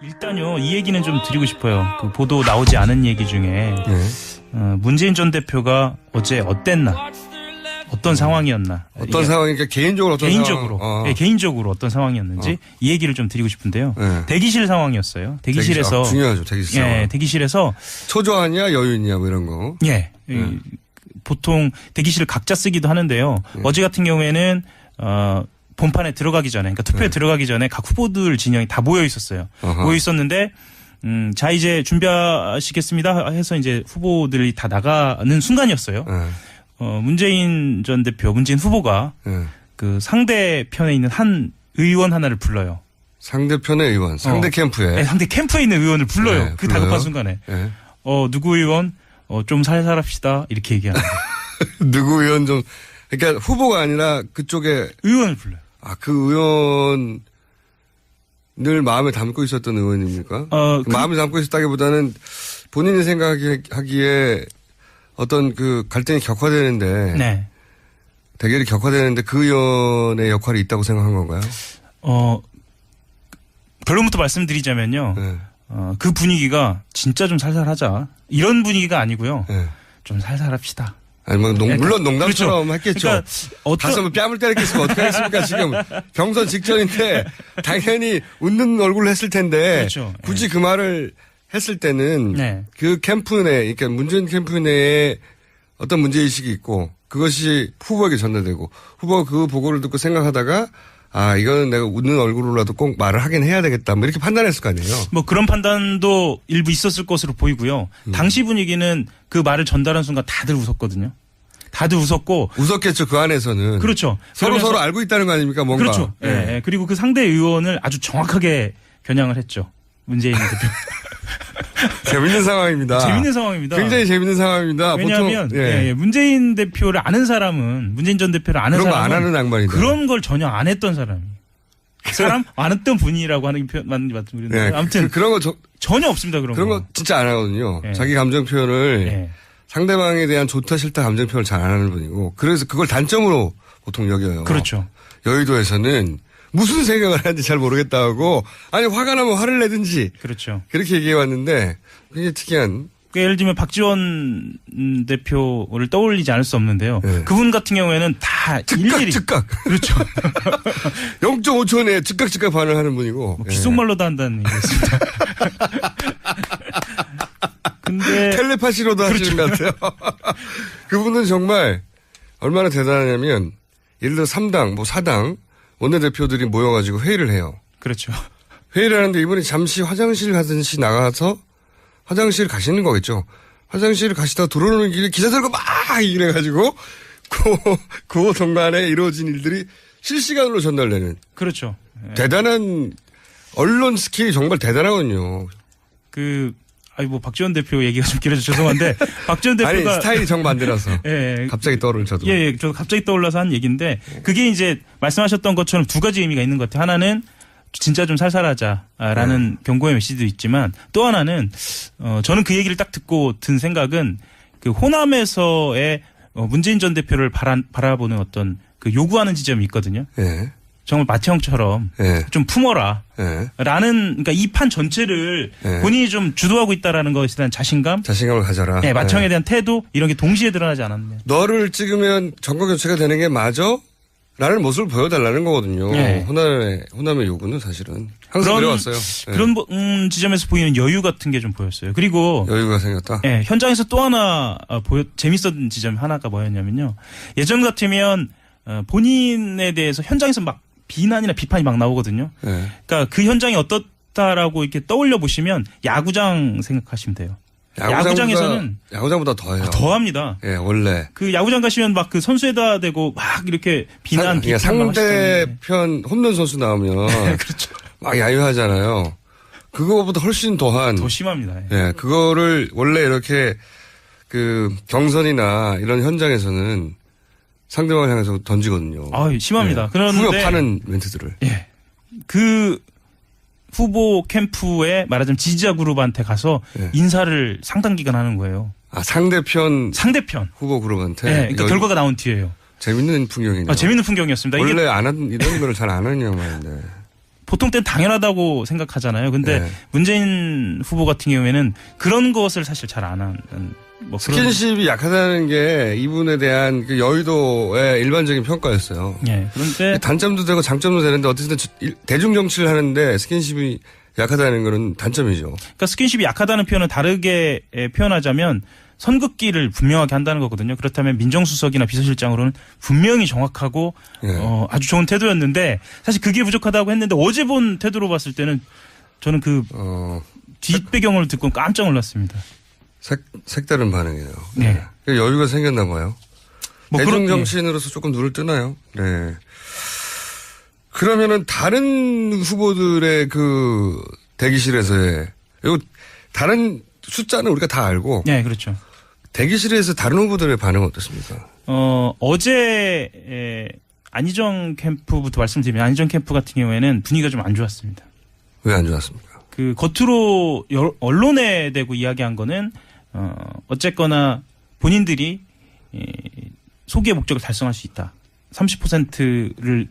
일단요, 이 얘기는 좀 드리고 싶어요. 그 보도 나오지 않은 얘기 중에 문재인 전 대표가 어제 어땠나, 어떤 상황이었나, 어떤 상황이니까 개인적으로 어떤 개인적으로, 상황? 네, 개인적으로 어떤 상황이었는지 이 얘기를 좀 드리고 싶은데요. 대기실 상황이었어요. 대기실에서 중요하죠, 대기실 상황. 예, 대기실에서 초조하냐 여유있냐 뭐 이런 거. 예, 보통 대기실을 각자 쓰기도 하는데요. 어제 같은 경우에는 본판에 들어가기 전에, 그러니까 투표에 들어가기 전에 각 후보들 진영이 다 모여 있었어요. 모여 있었는데, 자, 이제 준비하시겠습니다 해서 이제 후보들이 다 나가는 순간이었어요. 문재인 전 대표, 문재인 후보가 그 상대편에 있는 한 의원 하나를 불러요. 상대편의 의원, 상대 캠프에. 네, 상대 캠프에 있는 의원을 불러요. 네, 그 불러요? 다급한 순간에. 네. 누구 의원, 좀 살살 합시다. 이렇게 얘기하는 거예요. 누구 의원 좀, 그러니까 후보가 아니라 그쪽에. 의원을 불러요. 아, 그 의원, 늘 마음에 담고 있었던 의원입니까? 마음에 담고 있었다기보다는 본인이 생각하기에 어떤 그 갈등이 격화되는데. 네. 대결이 격화되는데 그 의원의 역할이 있다고 생각한 건가요? 결론부터 말씀드리자면요. 네. 그 분위기가 진짜 좀 살살하자. 이런 분위기가 아니고요. 네. 좀 살살합시다. 아니, 뭐, 물론 농담처럼 그렇죠. 했겠죠. 그러니까 가서 뭐 뺨을 때렸겠으면 어떡하겠습니까, 지금. 경선 직전인데, 당연히 웃는 얼굴을 했을 텐데, 그렇죠. 굳이 그 말을 했을 때는, 그 캠프 내, 그러니까 문재인 캠프 내에 어떤 문제의식이 있고, 그것이 후보에게 전달되고, 후보가 그 보고를 듣고 생각하다가, 아, 이거는 내가 웃는 얼굴로라도 꼭 말을 하긴 해야 되겠다. 뭐 이렇게 판단했을 거 아니에요. 뭐 그런 판단도 일부 있었을 것으로 보이고요. 당시 분위기는 그 말을 전달한 순간 다들 웃었거든요. 다들 웃었고. 웃었겠죠, 그 안에서는. 그렇죠. 서로 알고 있다는 거 아닙니까, 뭔가. 그렇죠. 예. 네. 그리고 그 상대 의원을 아주 정확하게 겨냥을 했죠. 문재인 대표. 재밌는 상황입니다. 재밌는 상황입니다. 굉장히 재밌는 상황입니다. 왜냐하면 보통, 문재인 대표를 아는 사람은 문재인 전 대표를 아는 그런 사람은 거 안 하는 양반이다. 그런 걸 전혀 안 했던 사람이. 사람 안 했던 분이라고 하는 표현 맞는지 말씀드리는데 아무튼 그런 거 전혀 없습니다. 그런 거 진짜 안 하거든요. 자기 감정 표현을 상대방에 대한 좋다 싫다 감정 표현을 잘 안 하는 분이고 그래서 그걸 단점으로 보통 여겨요. 그렇죠. 여의도에서는 무슨 생각을 하는지 잘 모르겠다 하고 아니 화가 나면 화를 내든지 그렇죠. 그렇게 얘기해 왔는데 굉장히 특이한. 예를 들면 박지원 대표를 떠올리지 않을 수 없는데요. 그분 같은 경우에는 다 일일이 즉각. 그렇죠. 0.5초 내에 즉각 반응하는 분이고. 뭐 귓속말로도 한다는 얘기였습니다. 근데 텔레파시로도 하시는 것 같아요. 그분은 정말 얼마나 대단하냐면 예를 들어 3당, 뭐 4당 원내대표들이 모여가지고 회의를 해요. 그렇죠. 회의를 하는데 이분이 잠시 화장실 가듯이 나가서 화장실 가시는 거겠죠. 화장실을 가시다가 들어오는 길에 기자들과 막 이래가지고 그 동간에 이루어진 일들이 실시간으로 전달되는. 그렇죠. 대단한 언론 스킬이 정말 대단하거든요. 뭐 박지원 대표 얘기가 좀 길어서 죄송한데 박지원 대표가 아니 스타일이 정반대라서 갑자기 떠오른 저도. 저도 갑자기 떠올라서 한 얘기인데 그게 이제 말씀하셨던 것처럼 두 가지 의미가 있는 것 같아요. 하나는 진짜 좀 살살하자라는 경고의 메시지도 있지만 또 하나는 저는 그 얘기를 딱 듣고 든 생각은 그 호남에서의 문재인 전 대표를 바라보는 어떤 그 요구하는 지점이 있거든요. 정말 마태형처럼 좀 품어라. 라는 그러니까 이 판 전체를 본인이 좀 주도하고 있다라는 것에 대한 자신감을 가져라. 마청에 대한 태도 이런 게 동시에 드러나지 않았네요. 너를 찍으면 정권 교체가 되는 게 맞아? 라는 모습을 보여달라는 거거든요. 호남의 요구는 사실은 항상 그래왔어요. 그런 지점에서 보이는 여유 같은 게 좀 보였어요. 그리고 여유가 생겼다. 현장에서 또 하나 재밌었던 지점 하나가 뭐였냐면요. 예전 같으면 본인에 대해서 현장에서 막 비난이나 비판이 막 나오거든요. 그러니까 그 현장이 어떻다라고 이렇게 떠올려 보시면 야구장 생각하시면 돼요. 야구장에서는 야구장보다 더해요. 더합니다. 원래 그 야구장 가시면 막 그 선수에다 대고 막 이렇게 비판 상대편 홈런 선수 나오면 그렇죠. 막 야유하잖아요. 그거보다 훨씬 더 심합니다. 그거를 원래 이렇게 그 경선이나 이런 현장에서는 상대방을 향해서 던지거든요. 심합니다. 그런데 후벼파는 멘트들을. 그 후보 캠프에 말하자면 지지자 그룹한테 가서 인사를 상당 기간 하는 거예요. 상대편 후보 그룹한테. 그러니까 결과가 나온 뒤에요. 재밌는 풍경이네요. 재밌는 풍경이었습니다. 원래 이런 거를 잘 안 하는 양반인데. 보통 때는 당연하다고 생각하잖아요. 근데 네. 문재인 후보 같은 경우에는 그런 것을 사실 잘 안 하는. 뭐 스킨십이 약하다는 게 이분에 대한 그 여의도의 일반적인 평가였어요. 네. 그런데 단점도 되고 장점도 되는데 어쨌든 대중 정치를 하는데 스킨십이 약하다는 거는 단점이죠. 그러니까 스킨십이 약하다는 표현은 다르게 표현하자면 선긋기를 분명하게 한다는 거거든요. 그렇다면 민정수석이나 비서실장으로는 분명히 정확하고 아주 좋은 태도였는데 사실 그게 부족하다고 했는데 어제 본 태도로 봤을 때는 저는 그 뒷배경을 듣고 깜짝 놀랐습니다. 색다른 반응이에요. 네. 여유가 생겼나 봐요. 뭐 대중 정치인으로서 조금 눈을 뜨나요? 네. 그러면은 다른 후보들의 그 대기실에서의 이거 다른 숫자는 우리가 다 알고. 네, 그렇죠. 대기실에서 다른 후보들의 반응은 어떻습니까? 어제 안희정 캠프부터 말씀드리면 안희정 캠프 같은 경우에는 분위기가 좀 안 좋았습니다. 왜 안 좋았습니까? 그 겉으로 언론에 대고 이야기한 거는 어쨌거나 본인들이 소기의 목적을 달성할 수 있다. 30%를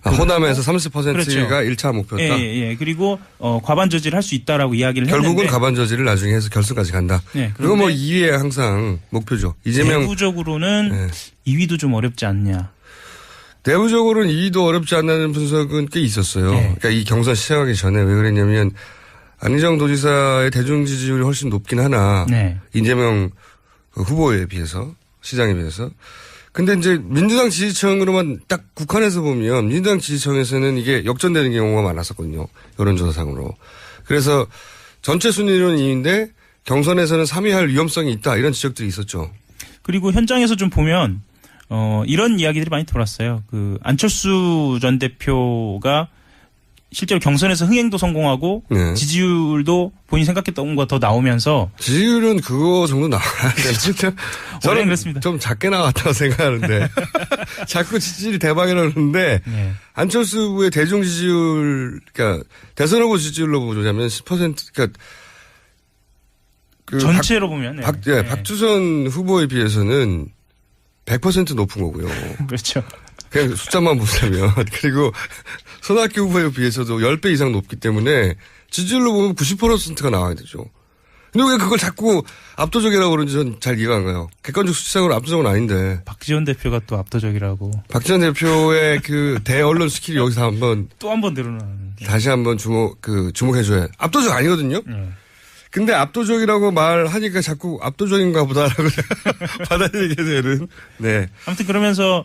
호남에서 30%가 그렇죠. 1차 목표다. 예. 그리고 과반 저지를 할 수 있다라고 이야기를 결국은 했는데 결국은 과반 저지를 나중에 해서 결승까지 간다. 네, 그거 뭐 2위에 항상 목표죠. 이재명 내부적으로는 2위도 좀 어렵지 않냐. 내부적으로는 2위도 어렵지 않다는 분석은 꽤 있었어요. 네. 그러니까 이 경선 시작하기 전에 왜 그랬냐면 안희정 도지사의 대중 지지율이 훨씬 높긴 하나 네. 이재명 후보에 비해서 시장에 비해서. 근데 이제 민주당 지지층으로만 딱 국한해서 보면 민주당 지지층에서는 이게 역전되는 경우가 많았었거든요. 여론조사상으로. 그래서 전체 순위로는 2위인데 경선에서는 3위 할 위험성이 있다 이런 지적들이 있었죠. 그리고 현장에서 좀 보면 이런 이야기들이 많이 돌았어요. 그 안철수 전 대표가 실제로 경선에서 흥행도 성공하고 네. 지지율도 본인이 생각했던 것보다 더 나오면서 지지율은 그거 정도 나와야 되는데 저는 그렇습니다. 좀 작게 나왔다고 생각하는데 자꾸 지지율이 대박이라는데 네. 안철수 후보의 대중 지지율 그러니까 대선 후보 지지율로 보자면 10% 그러니까 그 전체로 보면 박주선 후보에 비해서는 100% 높은 거고요. 그렇죠. 그냥 숫자만 보자면 그리고 손학규 후보에 비해서도 10배 이상 높기 때문에 지지율로 보면 90%가 나와야 되죠. 근데 왜 그걸 자꾸 압도적이라고 그러는지 전 잘 이해가 안 가요. 객관적 수치상으로 압도적은 아닌데. 박지원 대표가 또 압도적이라고. 박지원 대표의 그 대언론 스킬이 여기서 한번 또 한 번 늘어나는. 다시 한번 주목해줘야. 압도적 아니거든요. 근데 압도적이라고 말하니까 자꾸 압도적인가 보다라고 받아들이게 되는. 네. 아무튼 그러면서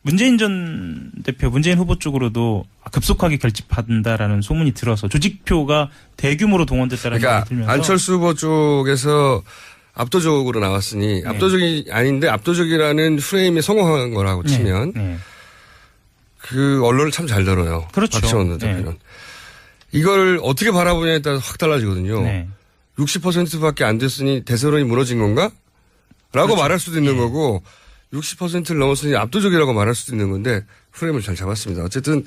문재인 전 대표, 문재인 후보 쪽으로도 급속하게 결집한다라는 소문이 들어서 조직표가 대규모로 동원됐다라는 그러니까 얘기가 들면서 안철수 후보 쪽에서 압도적으로 나왔으니 압도적이 아닌데 압도적이라는 프레임에 성공한 거라고 치면 그 언론을 참 잘 다뤄요. 그렇죠. 박지원 대표는. 이걸 어떻게 바라보냐에 따라 확 달라지거든요. 60%밖에 안 됐으니 대선이 무너진 건가? 라고 그렇죠. 말할 수도 있는 거고 60%를 넘었으니 압도적이라고 말할 수도 있는 건데 프레임을 잘 잡았습니다. 어쨌든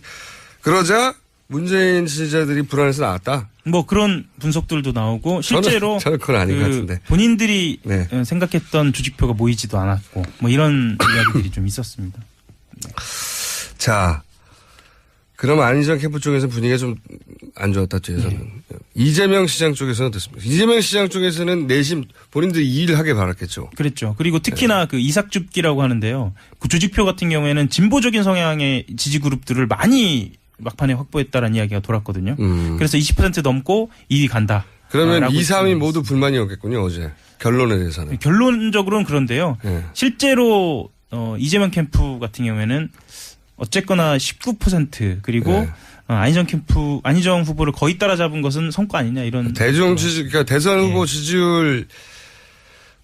그러자 문재인 지지자들이 불안해서 나왔다. 뭐 그런 분석들도 나오고 실제로 저는 그건 아닌 것 같은데. 본인들이 생각했던 조직표가 모이지도 않았고 뭐 이런 이야기들이 좀 있었습니다. 자, 그럼 안희정 캠프 쪽에서 분위기가 좀 안 좋았다, 뒤에서는. 이재명 시장 쪽에서는 어떻습니까? 이재명 시장 쪽에서는 내심 본인들이 이의를 하게 바랐겠죠. 그랬죠. 그리고 특히나 그 이삭줍기라고 하는데요. 그 조직표 같은 경우에는 진보적인 성향의 지지 그룹들을 많이 막판에 확보했다라는 이야기가 돌았거든요. 그래서 20% 넘고 2위 간다. 그러면 2, 3위 모두 불만이었겠군요, 어제. 결론에 대해서는. 결론적으로는 그런데요. 실제로 이재명 캠프 같은 경우에는 어쨌거나 19% 그리고 안희정 후보를 거의 따라잡은 것은 성과 아니냐 이런. 대중 지지, 그러니까 대선 후보 지지율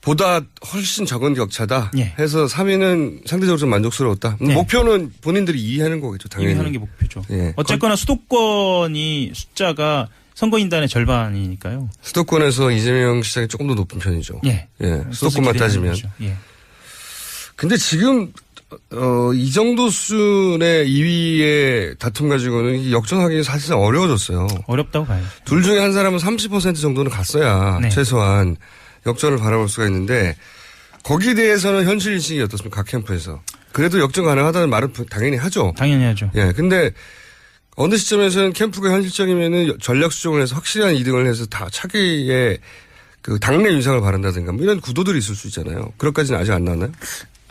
보다 훨씬 적은 격차다 해서 3위는 상대적으로 좀 만족스러웠다. 목표는 본인들이 이해하는 거겠죠, 당연히. 이해하는 게 목표죠. 어쨌거나 수도권이 숫자가 선거인단의 절반이니까요. 수도권에서 이재명 시장이 조금 더 높은 편이죠. 수도권만 따지면. 근데 지금 이 정도 수준의 2위의 다툼 가지고는 역전하기 사실상 어려워졌어요. 어렵다고 봐요. 둘 중에 한 사람은 30% 정도는 갔어야 최소한 역전을 바라볼 수가 있는데 거기에 대해서는 현실 인식이 어떻습니까? 각 캠프에서. 그래도 역전 가능하다는 말은 당연히 하죠. 당연히 하죠. 근데 어느 시점에서는 캠프가 현실적이면은 전략 수정을 해서 확실한 2등을 해서 다 차기에 그 당내 윤상을 바란다든가 뭐 이런 구도들이 있을 수 있잖아요. 그것까지는 아직 안 나왔나요?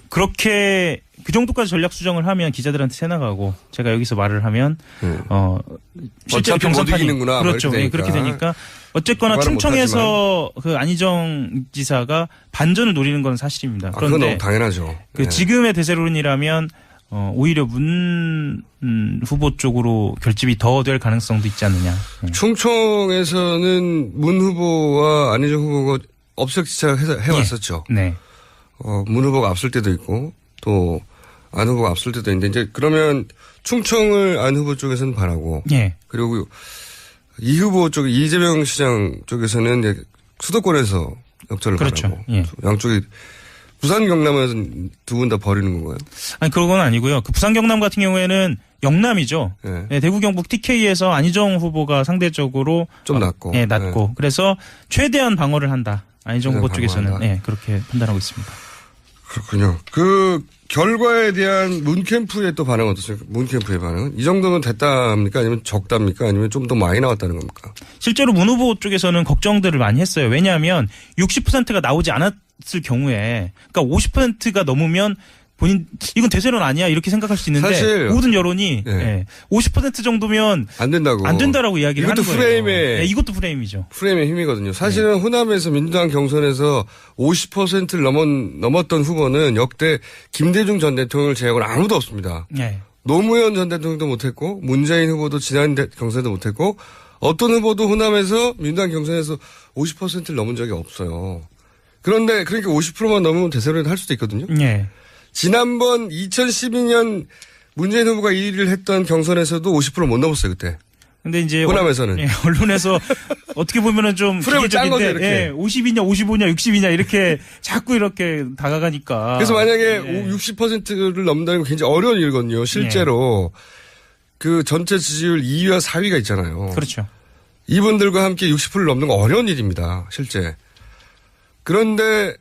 그렇게 그 정도까지 전략 수정을 하면 기자들한테 새나가고 제가 여기서 말을 하면 실제로 어차피 못 경선판이 이기는구나. 그렇죠. 뭐 그렇게 되니까 어쨌거나 충청에서 그 안희정 지사가 반전을 노리는 건 사실입니다. 그건 그런데 너무 당연하죠. 그 네. 지금의 대세론이라면 오히려 문 후보 쪽으로 결집이 더 될 가능성도 있지 않느냐. 네. 충청에서는 문 후보와 안희정 후보가 업적지차 해왔었죠. 네. 문 후보가 앞설 때도 있고 또 안 후보가 앞설 때도 있는데 이제 그러면 충청을 안 후보 쪽에서는 바라고 예. 그리고 이 후보 쪽 이재명 시장 쪽에서는 이제 수도권에서 역전을 그렇죠. 바라고 예. 양쪽이 부산 경남에서는 두 분 다 버리는 건가요? 아니 그건 아니고요. 그 부산 경남 같은 경우에는 영남이죠. 네. 네, 대구 경북 TK에서 안희정 후보가 상대적으로 좀 낮고. 네, 낮고. 네. 그래서 최대한 방어를 한다. 안희정 후보 최대한 쪽에서는 방어한다. 네, 그렇게 판단하고 있습니다. 그렇군요. 그 결과에 대한 문 캠프의 또 반응은 어떻습니까? 문 캠프의 반응은 이 정도면 됐답니까? 아니면 적답니까? 아니면 좀 더 많이 나왔다는 겁니까? 실제로 문 후보 쪽에서는 걱정들을 많이 했어요. 왜냐하면 60%가 나오지 않았을 경우에 그러니까 50%가 넘으면 본인 이건 대세론 아니야 이렇게 생각할 수 있는데 사실 모든 여론이 네. 50% 정도면 안 된다고. 안 된다라고 이야기를 하는 이것도 거예요. 프레임의 네, 이것도 프레임이죠. 프레임의 힘이거든요. 사실은 호남에서 민주당 경선에서 50%를 넘었던 후보는 역대 김대중 전 대통령을 제외하고는 아무도 없습니다. 네. 노무현 전 대통령도 못했고 문재인 후보도 지난 경선에도 못했고 어떤 후보도 호남에서 민주당 경선에서 50%를 넘은 적이 없어요. 그런데 그러니까 50%만 넘으면 대세론을 할 수도 있거든요. 네. 지난번 2012년 문재인 후보가 1위를 했던 경선에서도 50% 못 넘었어요, 그때. 근데 이제 호남에서는. 예, 언론에서 어떻게 보면은 좀 프레임을 짠 거죠, 기계적인데 이렇게. 예, 50이냐 55냐 60이냐 이렇게 자꾸 이렇게 다가가니까. 그래서 만약에 예. 60%를 넘는다는 건 굉장히 어려운 일이거든요. 실제로 그 전체 지지율 2위와 4위가 있잖아요. 그렇죠. 이분들과 함께 60%를 넘는 건 어려운 일입니다. 실제. 그런데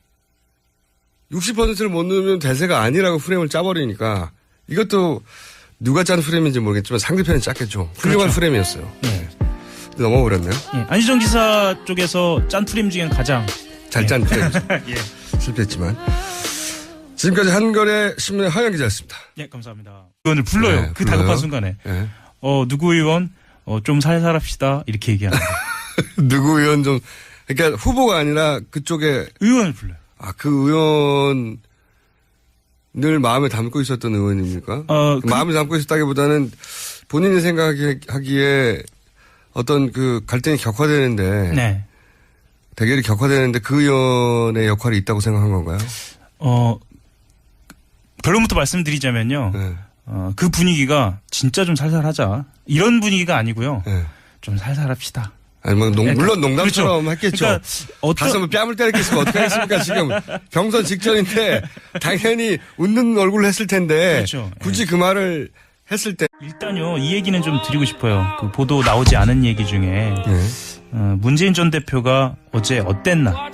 60%를 못 넘으면 대세가 아니라고 프레임을 짜버리니까 이것도 누가 짠 프레임인지 모르겠지만 상대편이 짰겠죠. 훌륭한 그렇죠. 프레임이었어요. 예. 넘어버렸네요. 예. 안희정 지사 쪽에서 짠 프레임 중엔 가장 잘 짠 프레임이죠. 예. 실패했지만. 지금까지 한겨레 신문의 하영 기자였습니다. 예, 감사합니다. 의원을 불러요. 네, 그 불러요. 다급한 순간에. 네. 누구 의원 좀 살살합시다 이렇게 얘기합니다. 누구 의원 좀 그러니까 후보가 아니라 그쪽에 의원을 불러요. 그 의원 늘 마음에 담고 있었던 의원입니까? 마음에 담고 있었다기보다는 본인이 생각하기에 어떤 그 갈등이 격화되는데 네. 대결이 격화되는데 그 의원의 역할이 있다고 생각한 건가요? 결론부터 말씀드리자면요. 네. 그 분위기가 진짜 좀 살살하자 이런 분위기가 아니고요. 네. 좀 살살합시다. 아니, 뭐, 물론 농담처럼 그렇죠. 했겠죠. 그러니까 가서 뭐 뺨을 때렸겠으면 어떻게 하겠습니까, 지금. 경선 직전인데, 당연히 웃는 얼굴을 했을 텐데, 그렇죠. 굳이 그 말을 했을 때. 일단요, 이 얘기는 좀 드리고 싶어요. 그 보도 나오지 않은 얘기 중에, 문재인 전 대표가 어제 어땠나?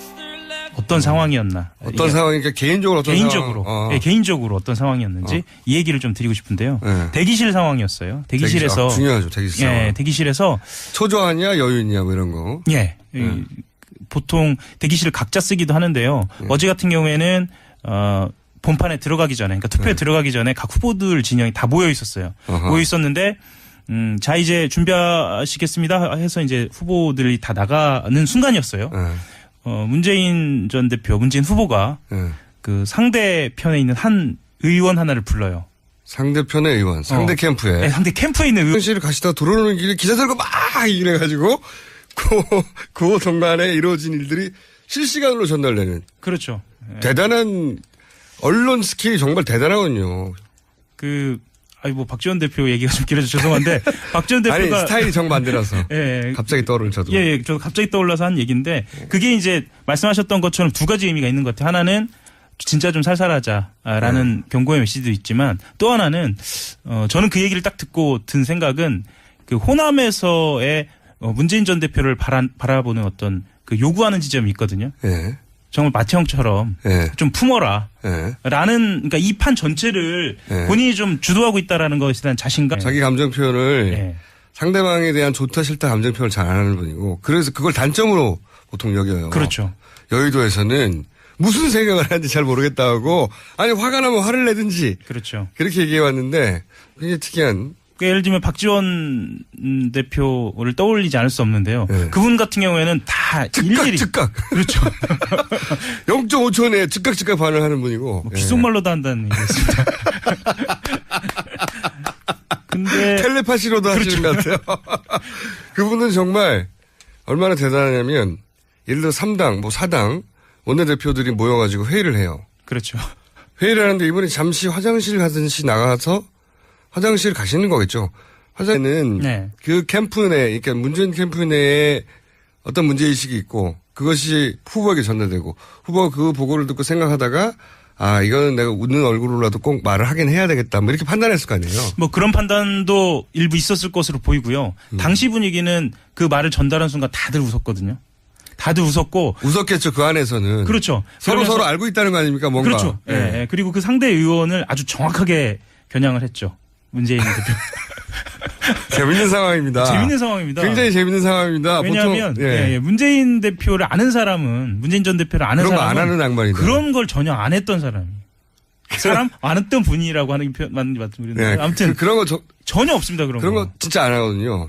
어떤 상황이었나? 어떤 상황이니까 개인적으로 어떤 개인적으로. 상황. 예, 개인적으로 어떤 상황이었는지 이 얘기를 좀 드리고 싶은데요. 대기실 상황이었어요. 대기실에서. 중요하죠, 대기실 상황. 예, 대기실에서. 초조하냐, 여유있냐, 뭐 이런 거. 예. 보통 대기실을 각자 쓰기도 하는데요. 어제 같은 경우에는, 본판에 들어가기 전에, 그러니까 투표에 들어가기 전에 각 후보들 진영이 다 모여 있었어요. 모여 있었는데, 자, 이제 준비하시겠습니다 해서 이제 후보들이 다 나가는 순간이었어요. 문재인 전 대표, 문재인 후보가 그 상대편에 있는 한 의원 하나를 불러요. 상대편의 의원, 상대 캠프에. 네, 상대 캠프에 있는 의원. 의원실을 가시다 들어오는 길에 기자 들고 막 이래가지고 그 동간에 이루어진 일들이 실시간으로 전달되는. 그렇죠. 대단한 언론 스킬이 정말 대단하군요. 뭐 박지원 대표 얘기가 좀 길어서 죄송한데 박지원 대표가 아니 스타일이 정반대라서 예, 갑자기 떠오른 저도. 예, 저도 갑자기 떠올라서 한 얘기인데 그게 이제 말씀하셨던 것처럼 두 가지 의미가 있는 것 같아요. 하나는 진짜 좀 살살하자라는 경고의 메시지도 있지만 또 하나는 저는 그 얘기를 딱 듣고 든 생각은 그 호남에서의 문재인 전 대표를 바라보는 어떤 그 요구하는 지점이 있거든요. 예. 정말 마태형처럼 예. 좀 품어라. 예. 라는, 그러니까 이 판 전체를 예. 본인이 좀 주도하고 있다라는 것에 대한 자신감. 자기 감정 표현을 예. 상대방에 대한 좋다 싫다 감정 표현을 잘 안 하는 분이고 그래서 그걸 단점으로 보통 여겨요. 그렇죠. 여의도에서는 무슨 생각을 하는지 잘 모르겠다 하고 아니 화가 나면 화를 내든지 그렇죠. 그렇게 얘기해 왔는데 굉장히 특이한. 그러니까 예를 들면 박지원 대표를 떠올리지 않을 수 없는데요. 네. 그분 같은 경우에는 다 일일이 즉각. 그렇죠. 0.5초 내에 즉각 반응하는 분이고. 뭐 귓속말로도 한다는 얘기였습니다. 근데 텔레파시로도 하시는 것 같아요. 그분은 정말 얼마나 대단하냐면 예를 들어 3당, 뭐 4당 원내대표들이 모여가지고 회의를 해요. 그렇죠. 회의를 하는데 이분이 잠시 화장실 가듯이 나가서 화장실 가시는 거겠죠. 화장실은 네. 그 캠프 내, 그러니까 문재인 캠프 내에 어떤 문제의식이 있고 그것이 후보에게 전달되고 후보가 그 보고를 듣고 생각하다가 아, 이거는 내가 웃는 얼굴로라도 꼭 말을 하긴 해야 되겠다. 뭐 이렇게 판단했을 거 아니에요. 뭐 그런 판단도 일부 있었을 것으로 보이고요. 당시 분위기는 그 말을 전달한 순간 다들 웃었거든요. 다들 웃었고. 웃었겠죠. 그 안에서는. 그렇죠. 서로 알고 있다는 거 아닙니까? 뭔가. 그렇죠. 예. 예. 그리고 그 상대 의원을 아주 정확하게 겨냥을 했죠. 문재인 대표. 재밌는 상황입니다. 재밌는 상황입니다. 굉장히 재밌는 상황입니다. 왜냐하면 보통, 예. 문재인 대표를 아는 사람은 문재인 전 대표를 아는 그런 사람은 거 안 하는 낭만이다. 그런 걸 전혀 안 했던 사람이에요. 사람 안 했던 분이라고 하는 게 맞는지 모르겠는데 네. 아무튼 그런 거 전혀 없습니다. 그런 거 진짜 안 하거든요.